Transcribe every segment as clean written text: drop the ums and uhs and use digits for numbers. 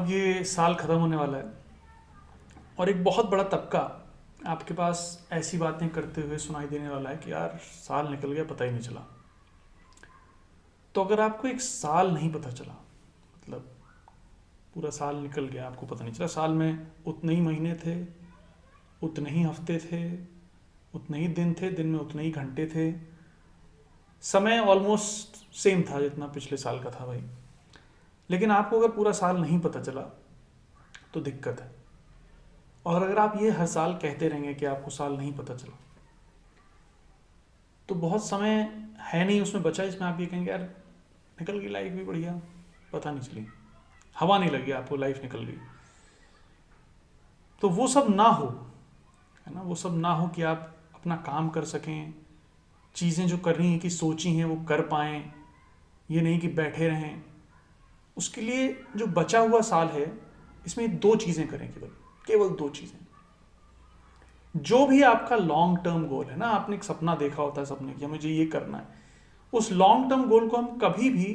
अब ये साल ख़त्म होने वाला है और एक बहुत बड़ा तबका आपके पास ऐसी बातें करते हुए सुनाई देने वाला है कि यार साल निकल गया पता ही नहीं चला। तो अगर आपको एक साल नहीं पता चला, मतलब पूरा साल निकल गया आपको पता नहीं चला, साल में उतने ही महीने थे, उतने ही हफ्ते थे, उतने ही दिन थे, दिन में उतने ही घंटे थे, समय ऑलमोस्ट सेम था जितना पिछले साल का था भाई, लेकिन आपको अगर पूरा साल नहीं पता चला तो दिक्कत है। और अगर आप ये हर साल कहते रहेंगे कि आपको साल नहीं पता चला, तो बहुत समय है नहीं उसमें बचा इसमें आप ये कहेंगे यार निकल गई लाइफ भी बढ़िया, पता नहीं चली, हवा नहीं लगी आपको, लाइफ निकल गई। तो वो सब ना हो, है ना, वो सब ना हो कि आप अपना काम कर सकें, चीज़ें जो करनी है कि सोची हैं वो कर पाएँ, ये नहीं कि बैठे रहें। उसके लिए जो बचा हुआ साल है इसमें दो चीज़ें करें, केवल दो चीज़ें। जो भी आपका लॉन्ग टर्म गोल है ना, आपने एक सपना देखा होता है, सपने कि मुझे ये करना है, उस लॉन्ग टर्म गोल को हम कभी भी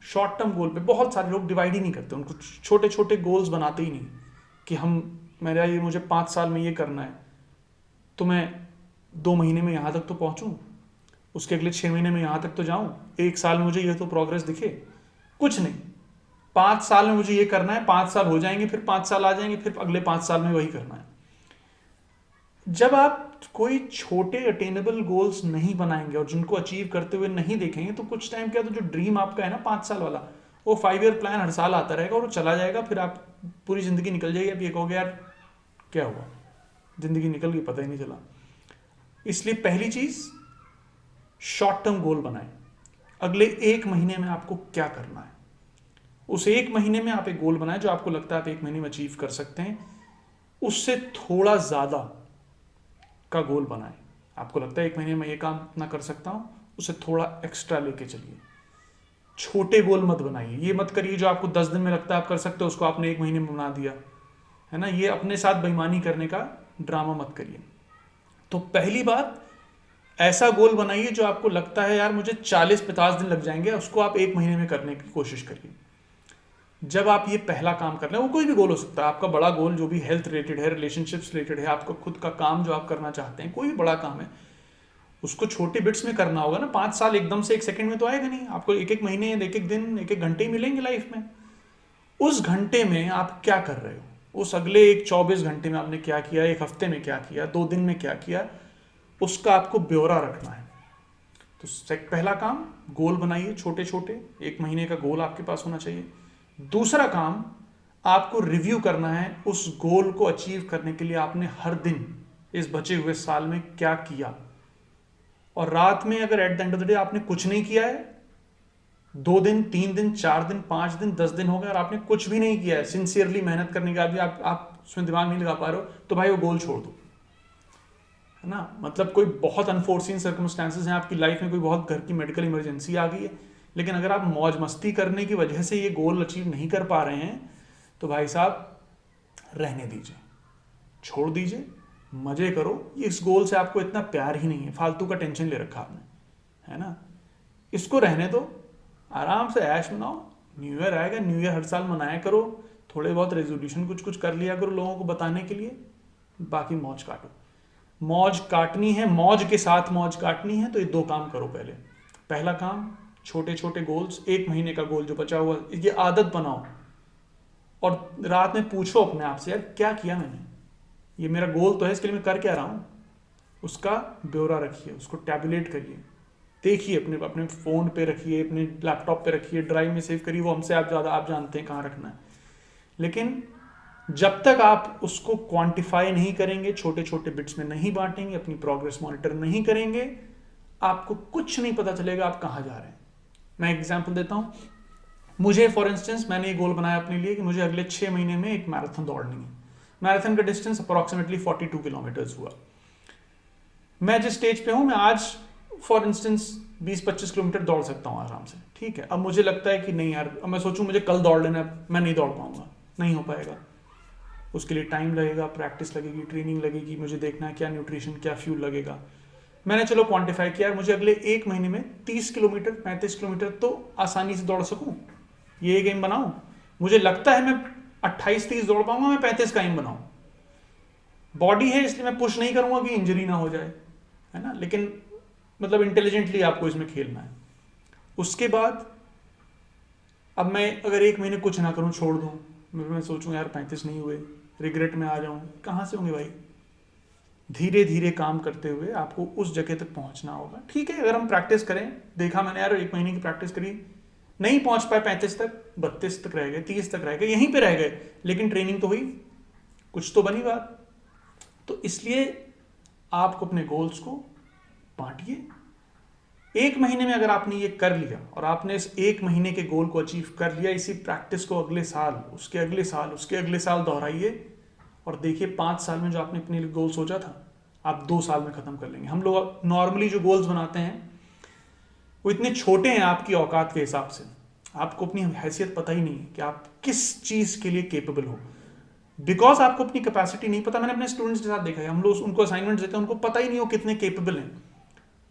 शॉर्ट टर्म गोल पे, बहुत सारे लोग डिवाइड ही नहीं करते, उनको छोटे छोटे गोल्स बनाते ही नहीं कि मेरा ये मुझे 5 साल में ये करना है, तो मैं 2 महीने में यहाँ तक तो पहुँचूँ, उसके अगले 6 महीने में यहाँ तक तो जाऊँ, 1 साल में मुझे ये तो प्रोग्रेस दिखे। कुछ नहीं, 5 साल में मुझे ये करना है, 5 साल हो जाएंगे, फिर 5 साल आ जाएंगे, फिर अगले 5 साल में वही करना है। जब आप कोई छोटे अटेनेबल गोल्स नहीं बनाएंगे और जिनको अचीव करते हुए नहीं देखेंगे, तो कुछ टाइम क्या, तो जो ड्रीम आपका है ना 5 साल वाला, वो 5 ईयर प्लान हर साल आता रहेगा और वो चला जाएगा, फिर आप पूरी ज़िंदगी निकल जाएगी, आप ये कहोगे यार क्या हुआ, ज़िंदगी निकल गई पता ही नहीं चला। इसलिए पहली चीज़, शॉर्ट टर्म गोल बनाएं। अगले 1 महीने में आपको क्या करना है, उस 1 महीने में आप एक गोल बनाएं जो आपको लगता है आप 1 महीने में अचीव कर सकते हैं। उससे थोड़ा ज़्यादा का गोल बनाएं। आपको लगता है 1 महीने में ये काम ना कर सकता हूँ, उसे थोड़ा एक्स्ट्रा लेके चलिए। छोटे गोल मत बनाइए, ये मत करिए जो आपको 10 दिन में लगता है आप कर सकते हो उसको आपने 1 महीने में बना दिया, है ना। ये अपने साथ बेईमानी करने का ड्रामा मत करिए। तो पहली बात, ऐसा गोल बनाइए जो आपको लगता है यार मुझे 40-50 दिन लग जाएंगे, उसको आप 1 महीने में करने की कोशिश करिए। जब आप ये पहला काम कर रहे हैं, वो कोई भी गोल हो सकता है, आपका बड़ा गोल जो भी हेल्थ रिलेटेड है, रिलेशनशिप्स रिलेटेड है, आपका खुद का काम जो आप करना चाहते हैं, कोई भी बड़ा काम है, उसको छोटे बिट्स में करना होगा ना। 5 साल एकदम से 1 सेकंड में तो आएगा नहीं, आपको एक एक महीने, एक एक दिन, एक एक घंटे ही मिलेंगे लाइफ में। उस घंटे में आप क्या कर रहे हो, उस अगले एक 24 घंटे में आपने क्या किया, एक हफ्ते में क्या किया, 2 दिन में क्या किया, उसका आपको ब्यौरा रखना है। तो पहला काम, गोल बनाइए छोटे छोटे, 1 महीने का गोल आपके पास होना चाहिए। दूसरा काम, आपको रिव्यू करना है उस गोल को अचीव करने के लिए आपने हर दिन इस बचे हुए साल में क्या किया। और रात में अगर at the end of the day आपने कुछ नहीं किया है, 2 दिन, 3 दिन, 4 दिन, 5 दिन, 10 दिन हो गए और आपने कुछ भी नहीं किया है, सिंसियरली मेहनत करने के बाद भी आप उसमें दिमाग नहीं लगा पा रहे हो, तो भाई वो गोल छोड़ दो, है ना। मतलब कोई बहुत अनफोर्सीन सर्कमस्टांसेस हैं आपकी लाइफ में, कोई बहुत घर की मेडिकल इमरजेंसी आ गई है, लेकिन अगर आप मौज मस्ती करने की वजह से ये गोल अचीव नहीं कर पा रहे हैं, तो भाई साहब रहने दीजिए, छोड़ दीजिए, मजे करो। इस गोल से आपको इतना प्यार ही नहीं है, फालतू का टेंशन ले रखा आपने, है ना। इसको रहने दो, आराम से ऐश मनाओ। न्यू ईयर आएगा, न्यू ईयर हर साल मनाया करो, थोड़े बहुत रेजोल्यूशन कुछ कुछ कर लिया करो लोगों को बताने के लिए, बाकी मौज काटो। मौज काटनी है, मौज के साथ मौज काटनी है, तो ये 2 काम करो। पहला काम, छोटे छोटे गोल्स, 1 महीने का गोल जो बचा हुआ, ये आदत बनाओ और रात में पूछो अपने आप से, यार क्या किया मैंने, ये मेरा गोल तो है, इसके लिए मैं कर क्या रहा हूँ, उसका ब्यौरा रखिए, उसको टैबुलेट करिए, देखिए, अपने अपने फ़ोन पे रखिए, अपने लैपटॉप पे रखिए, ड्राइव में सेव करिए, वो हमसे आप ज़्यादा आप जानते हैं कहाँ रखना है। लेकिन जब तक आप उसको क्वांटिफाई नहीं करेंगे, छोटे छोटे बिट्स में नहीं बांटेंगे, अपनी प्रोग्रेस मॉनिटर नहीं करेंगे, आपको कुछ नहीं पता चलेगा आप कहाँ जा रहे हैं। मैं एग्जांपल देता हूँ, मुझे फॉर इंस्टेंस, मैंने ये गोल बनाया अपने लिए कि मुझे अगले 6 महीने में एक मैराथन दौड़नी है। मैराथन का डिस्टेंस अप्रॉक्सीमेटली 42 किलोमीटर्स हुआ। मैं जिस स्टेज पे हूँ, मैं आज फॉर इंस्टेंस 20-25 किलोमीटर दौड़ सकता हूँ आराम से, ठीक है। अब मुझे लगता है कि नहीं यार, अब मैं सोचूं मुझे कल दौड़ लेना है, मैं नहीं दौड़ पाऊंगा, नहीं हो पाएगा। उसके लिए टाइम लगेगा, प्रैक्टिस लगेगी, ट्रेनिंग लगेगी, मुझे देखना है क्या न्यूट्रिशन, क्या फ्यूल लगेगा। मैंने चलो क्वांटिफाई किया, मुझे अगले 1 महीने में 30 किलोमीटर, 35 किलोमीटर तो आसानी से दौड़ सकूं, ये गेम बनाऊं। मुझे लगता है मैं 28-30 दौड़ पाऊंगा, मैं 35 का एम बनाऊं। बॉडी है इसलिए मैं पुश नहीं करूंगा कि इंजरी ना हो जाए, है ना, लेकिन मतलब इंटेलिजेंटली आपको इसमें खेलना है। उसके बाद अब मैं अगर 1 महीने कुछ ना करूं, छोड़ दूं, मैं सोचूं यार 35 नहीं हुए, रिग्रेट में आ जाऊं, कहां से होंगे भाई। धीरे धीरे काम करते हुए आपको उस जगह तक पहुंचना होगा। ठीक है, अगर हम प्रैक्टिस करें, देखा मैंने यार 1 महीने की प्रैक्टिस करी, नहीं पहुंच पाए 35 तक, 32 तक रह गए, 30 तक रह गए, यहीं पे रह गए, लेकिन ट्रेनिंग तो हुई, कुछ तो बनी बात। तो इसलिए आपको अपने गोल्स को बांटिए। 1 महीने में अगर आपने ये कर लिया और आपने इस 1 महीने के गोल को अचीव कर लिया, इसी प्रैक्टिस को अगले साल, उसके अगले साल, उसके अगले साल दोहराइए और देखिए 5 साल में जो आपने अपने लिए गोल सोचा था, आप 2 साल में खत्म कर लेंगे। हम लोग नॉर्मली जो गोल्स बनाते हैं वो इतने छोटे हैं आपकी औकात के हिसाब से, आपको अपनी हैसियत पता ही नहीं है कि आप किस चीज के लिए केपेबल हो, बिकॉज आपको अपनी कैपेसिटी नहीं पता। मैंने अपने स्टूडेंट्स के साथ देखा है, हम लोग उनको असाइनमेंट देते हैं, उनको पता ही नहीं हो कितने केपेबल हैं,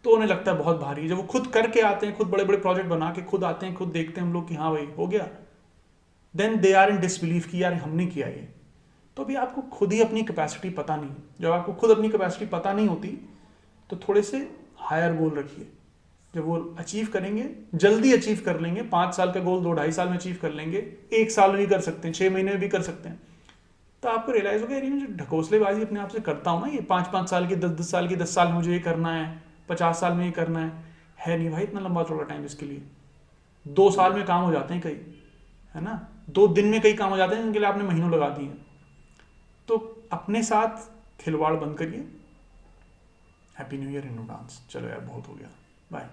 तो उन्हें लगता है बहुत भारी है। जब वो खुद करके आते हैं, खुद बड़े बड़े प्रोजेक्ट बना के खुद आते हैं, खुद देखते हैं हम लोग कि हाँ भाई हो गया, then they are in disbelief कि यार हमने किया ये। तो अभी आपको खुद ही अपनी कैपेसिटी पता नहीं। जब आपको खुद अपनी कैपेसिटी पता नहीं होती तो थोड़े से हायर गोल रखिए, जब वो अचीव करेंगे, जल्दी अचीव कर लेंगे। 5 साल का गोल 2-2.5 साल में अचीव कर लेंगे, 1 साल में भी कर सकते हैं, 6 महीने में भी कर सकते हैं। तो आपको रियलाइज होगा यार ये जो ढकोसलेबाजी अपने आप से करता हूँ ना, ये 5-5 साल की, 10-10 साल की, 10 साल में मुझे ये करना है, 50 साल में ये करना है नहीं भाई इतना लंबा चौड़ा टाइम इसके लिए। 2 साल में काम हो जाते हैं कई, है ना, 2 दिन में कई काम हो जाते हैं जिनके लिए आपने महीनों लगा दिए। तो अपने साथ खिलवाड़ बंद करिए। Happy new year in advance. चलो यार बहुत हो गया, बाय।